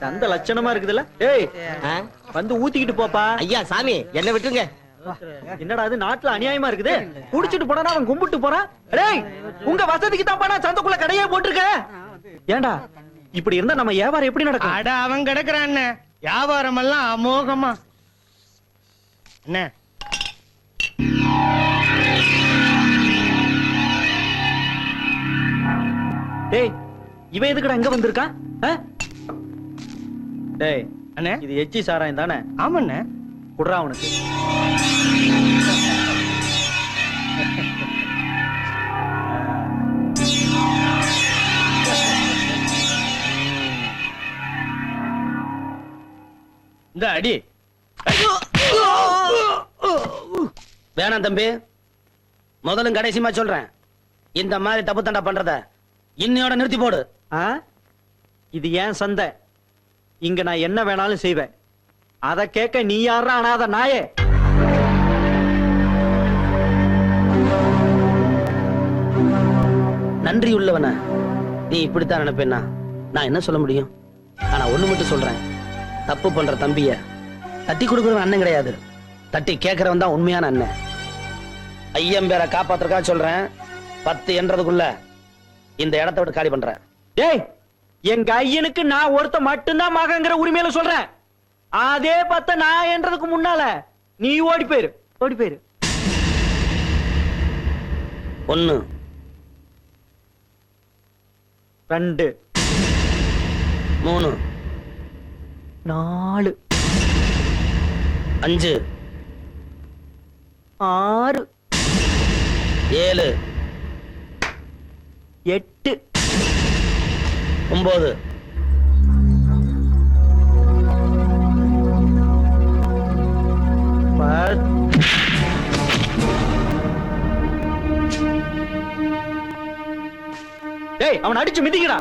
அந்த லட்சணமா இருக்குதுல்ல. ஏய் வந்து ஊத்திக்கிட்டு போப்பா. ஐயா சாமி என்ன விட்டுருங்க. என்னடா அது நாட்டுல அநியாயமா இருக்குது. குடிச்சிட்டு போனா அவன் கும்பிட்டு போறான். டேய் உங்க வசதிக்கு தான் நான் சந்தைக்குள்ள கடையே போட்டிருக்கேன். ஏண்டா இப்படி இருந்தா நம்ம வியாபாரம் எப்படி நடக்கும்? அட அவன் கிடக்குறான் வியாபாரம் எல்லாம் அமோகமா. என்ன டேய் இவன் எதுக்குடா இங்க வந்திருக்கான்? டேய் அண்ணே இது எச்சி சாராயம் தானே? ஆமாண்ணே. குடுறா அவனுக்கு. இந்த அடி வேணாம் தம்பி, முதலும் கடைசிமா சொல்றேன், இந்த மாதிரி தப்பு தண்டா பண்றத இன்னையோட நிறுத்தி போடு. இது ஏன் சந்தை, இங்க நான் என்ன வேணாலும் செய்வேன். அத கேட்க நீ யாரா அனாத நாயே? நன்றி உள்ளவன நீ இப்படித்தான் நினைப்பேன்னா நான் என்ன சொல்ல முடியும்? ஆனா ஒண்ணு மட்டும் சொல்றேன், தப்பு பண்ற தம்பிய தட்டி கொடுக்கறவன் அண்ணன் கிடையாது, தட்டி கேட்கறவன் தான் உண்மையான அண்ணன். ஐயம் பேரை காப்பாத்துறக்கா சொல்றேன், 10 என்றதுக்குள்ள இந்த இடத்தை விட்டு காலி பண்றேன். டேய் எங்க ஐயனுக்கு நான் ஒருத்த மட்டும்தான் மகங்கிற உரிமையில சொல்றேன். அதே 10 நான் என்றதுக்கு முன்னால நீ ஓடி போயிரு, ஓடி போயிரு. 1 2 3 4 5 6 7 8 9 டேய் அவன் அடிச்சு மிதிக்கடா.